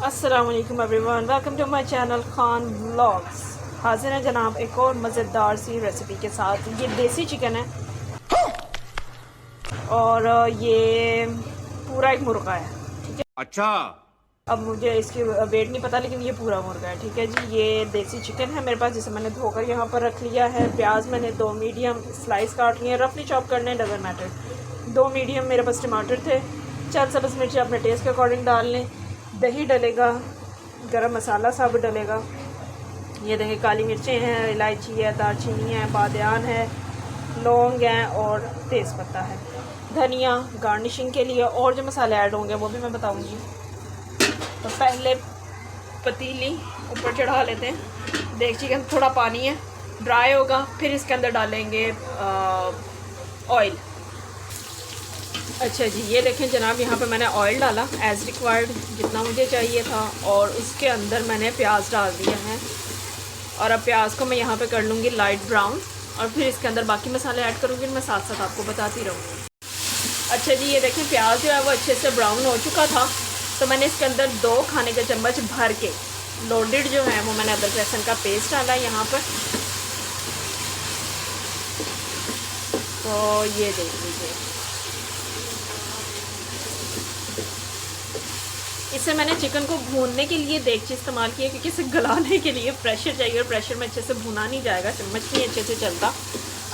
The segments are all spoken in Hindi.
अस्सलाम वालेकुम everyone, welcome to my channel Khan vlogs. हाजिर है जनाब एक और मज़ेदार सी रेसिपी के साथ। ये देसी चिकन है और ये पूरा एक मुर्गा है, ठीक है। अच्छा, अब मुझे इसकी वेट नहीं पता, लेकिन ये पूरा मुर्गा है, ठीक है जी। ये देसी चिकन है मेरे पास, जिसे मैंने धोकर यहाँ पर रख लिया है। प्याज मैंने 2 मीडियम स्लाइस काट लिए, रफली चॉप करने, डजंट मैटर। 2 मीडियम मेरे पास टमाटर थे। 4 सब्ज़ मिर्ची अपने टेस्ट के अकॉर्डिंग डाल लें। दही डलेगा, गरम मसाला साबुत डलेगा। ये देखिए काली मिर्चें हैं, इलायची है, दालचीनी है, बादियान है, लौंग हैं और तेज़पत्ता है, धनिया गार्निशिंग के लिए। और जो मसाले ऐड होंगे वो भी मैं बताऊंगी। तो पहले पतीली ऊपर चढ़ा लेते हैं। देगची के अंदर थोड़ा पानी है, ड्राई होगा, फिर इसके अंदर डालेंगे ऑयल। अच्छा जी, ये देखें जनाब, यहाँ पे मैंने ऑयल डाला एज़ रिक्वायर्ड, जितना मुझे चाहिए था। और उसके अंदर मैंने प्याज डाल दिया है और अब प्याज को मैं यहाँ पे कर लूँगी लाइट ब्राउन और फिर इसके अंदर बाकी मसाले ऐड करूँगी। मैं साथ साथ आपको बताती रहूँगी। अच्छा जी, ये देखें प्याज जो है वो अच्छे से ब्राउन हो चुका था, तो मैंने इसके अंदर 2 खाने के चम्मच भर के लोडेड जो है वो मैंने अदरक लहसुन का पेस्ट डाला है यहाँ पर। तो ये देख लीजिए, इससे मैंने चिकन को भूनने के लिए देगची इस्तेमाल की है, क्योंकि इसे गलाने के लिए प्रेशर चाहिए और प्रेशर में अच्छे से भुना नहीं जाएगा, चम्मच नहीं अच्छे से चलता।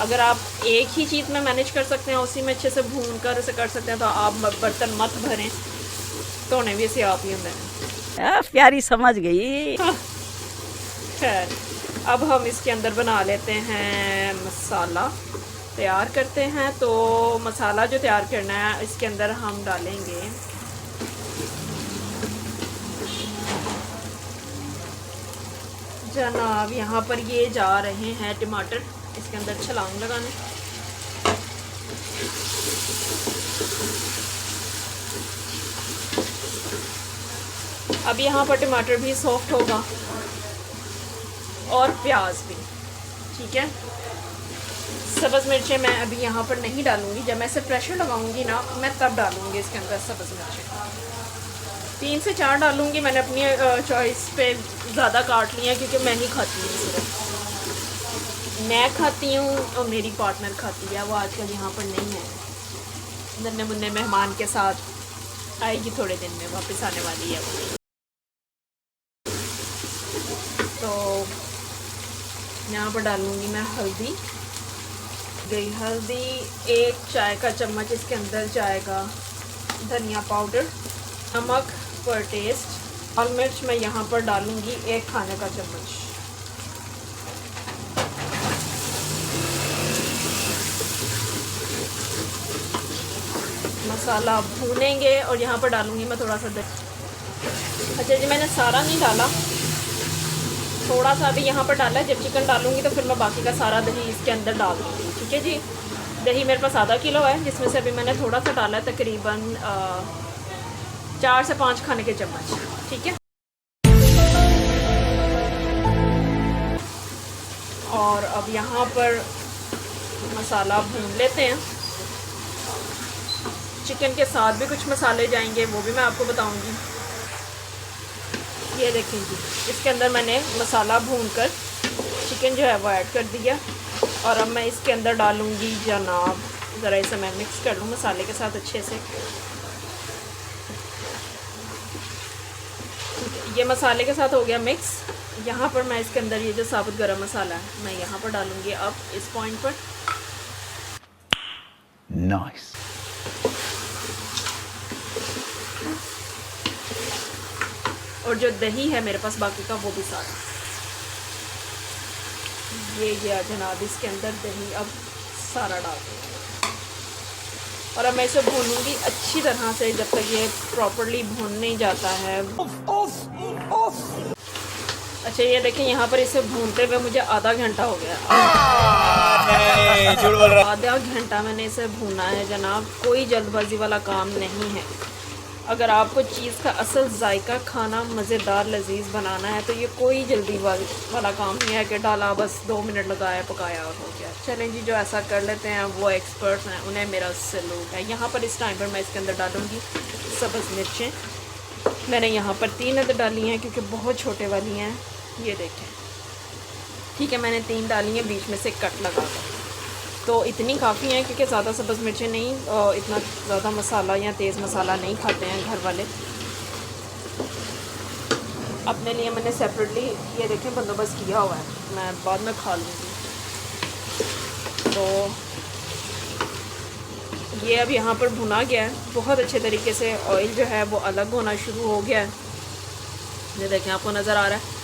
अगर आप एक ही चीज़ में मैनेज कर सकते हैं, उसी में अच्छे से भून कर उसे कर सकते हैं, तो आप बर्तन मत भरें, धोने भी इसे आप ही होंगे। प्यारी समझ गई। खैर, अब हम इसके अंदर बना लेते हैं मसाला, तैयार करते हैं। तो मसाला जो तैयार करना है, इसके अंदर हम डालेंगे जनाब, यहाँ पर ये जा रहे हैं टमाटर, इसके अंदर छलांग लगाने। अब यहाँ पर टमाटर भी सॉफ्ट होगा और प्याज भी, ठीक है। सब्ज़ मिर्चें मैं अभी यहाँ पर नहीं डालूँगी, जब मैं इसे प्रेशर लगाऊंगी ना, मैं तब डालूँगी इसके अंदर सब्ज़ मिर्चें। 3 से 4 डालूँगी, मैंने अपनी चॉइस पे ज़्यादा काट लिया, क्योंकि मैं नहीं खाती हूँ, सिर्फ मैं खाती हूँ और मेरी पार्टनर खाती है। वो आजकल यहाँ पर नहीं है, नन्हे मुन्ने मेहमान के साथ आएगी, थोड़े दिन में वापस आने वाली है वो। तो यहाँ पर डालूँगी मैं हल्दी, गई हल्दी। 1 चाय का चम्मच इसके अंदर जाएगा धनिया पाउडर, नमक पर टेस्ट। लाल मिर्च मैं यहाँ पर डालूँगी 1 खाने का चम्मच। मसाला भूनेंगे और यहाँ पर डालूँगी मैं थोड़ा सा दही। अच्छा जी, मैंने सारा नहीं डाला, थोड़ा सा अभी यहाँ पर डाला है। जब चिकन डालूँगी तो फिर मैं बाकी का सारा दही इसके अंदर डाल दूँगी, ठीक है जी। दही मेरे पास आधा किलो है, जिसमें से अभी मैंने थोड़ा सा डाला है, तकरीबन 4 से 5 खाने के चम्मच, ठीक है। और अब यहाँ पर मसाला भून लेते हैं। चिकन के साथ भी कुछ मसाले जाएंगे, वो भी मैं आपको बताऊंगी। ये देखें जी, इसके अंदर मैंने मसाला भूनकर चिकन जो है वो ऐड कर दिया। और अब मैं इसके अंदर डालूंगी जनाब, ज़रा इसे मैं मिक्स कर लूँ मसाले के साथ अच्छे से। ये मसाले के साथ हो गया मिक्स। यहाँ पर मैं इसके अंदर ये जो साबुत गरम मसाला है, मैं यहाँ पर डालूँगी अब इस पॉइंट पर। नाइस। और जो दही है मेरे पास बाकी का, वो भी सारा ये गया जनाब इसके अंदर दही। अब सारा डाल दूँगी और अब मैं इसे भूनूंगी अच्छी तरह से, जब तक ये प्रॉपर्ली भून नहीं जाता है। अच्छा, ये देखें यहाँ पर इसे भूनते हुए मुझे आधा घंटा हो गया। आधा घंटा मैंने इसे भूना है जनाब। कोई जल्दबाजी वाला काम नहीं है। अगर आपको चीज़ का असल जायका खाना मज़ेदार लजीज बनाना है, तो ये कोई जल्दी वाला काम नहीं है कि डाला बस 2 मिनट लगाया पकाया और हो गया। चलें जी, जो ऐसा कर लेते हैं वो एक्सपर्ट्स हैं, उन्हें मेरा सैल्यूट है। यहाँ पर इस टाइम पर मैं इसके अंदर डालूँगी सब्ज़ मिर्चें। मैंने यहाँ पर 3 अदर डाली हैं क्योंकि बहुत छोटे वाली हैं, ये देखें। ठीक है, मैंने 3 डाली हैं, बीच में से कट लगा कर। तो इतनी काफ़ी हैं क्योंकि ज़्यादा सब्ज़ मिर्चें नहीं, इतना ज़्यादा मसाला या तेज़ मसाला नहीं खाते हैं घर वाले। अपने लिए मैंने सेपरेटली ये देखें बंदोबस्त किया हुआ है, मैं बाद में खा लूँगी। तो ये अब यहाँ पर भुना गया है बहुत अच्छे तरीके से, ऑयल जो है वो अलग होना शुरू हो गया है। ये देखें, आपको नज़र आ रहा है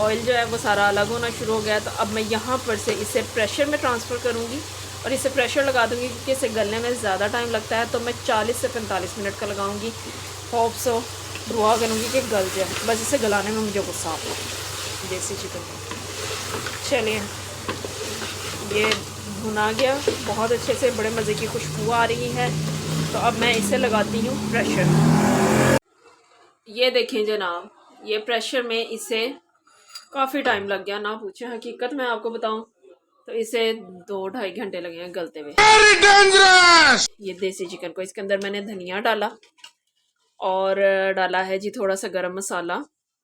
ऑयल जो है वो सारा अलग होना शुरू हो गया है। तो अब मैं यहाँ पर से इसे प्रेशर में ट्रांसफ़र करूँगी और इसे प्रेशर लगा दूँगी क्योंकि इसे गलने में ज़्यादा टाइम लगता है। तो मैं 40 से 45 मिनट का लगाऊँगी। होप सो दुआ करूँगी कि गल जाए, बस इसे गलाने में मुझे गुस्सा आता है देसी चिकन को। चलिए, ये भुना गया बहुत अच्छे से, बड़े मज़े की खुशबू आ रही है। तो अब मैं इसे लगाती हूँ प्रेशर। ये देखें जनाब, ये प्रेशर में इसे काफ़ी टाइम लग गया, ना पूछे, हकीकत मैं आपको बताऊं तो इसे 2-2.5 घंटे लगे हैं गलते हुए। ये देसी चिकन को, इसके अंदर मैंने धनिया डाला और डाला है जी थोड़ा सा गरम मसाला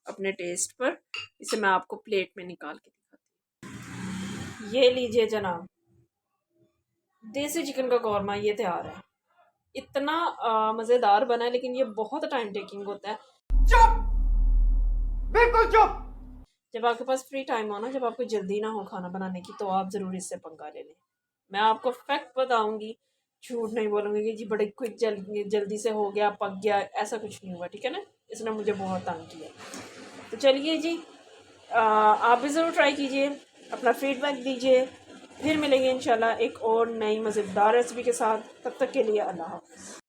अपने टेस्ट पर। इसे मैं आपको प्लेट में निकाल के दिखाती हूँ। ये लीजिए जनाब, देसी चिकन का कौरमा ये तैयार है। इतना मज़ेदार बना है, लेकिन ये बहुत टाइम टेकिंग होता है। चुप, बिल्कुल चुप। जब आपके पास फ्री टाइम हो ना, जब आपको जल्दी ना हो खाना बनाने की, तो आप ज़रूर इससे पंगा ले लें। मैं आपको फैक्ट बताऊंगी, झूठ नहीं बोलूँगी कि जी बड़े क्विक जल्दी से हो गया, पक गया, ऐसा कुछ नहीं हुआ। ठीक है ना, इसने मुझे बहुत तंग किया। तो चलिए जी, आप भी ज़रूर ट्राई कीजिए, अपना फीडबैक दीजिए। फिर मिलेंगे इंशाल्लाह एक और नई मज़ेदार रेसिपी के साथ। तब तक के लिए अल्लाह हाफ़िज़।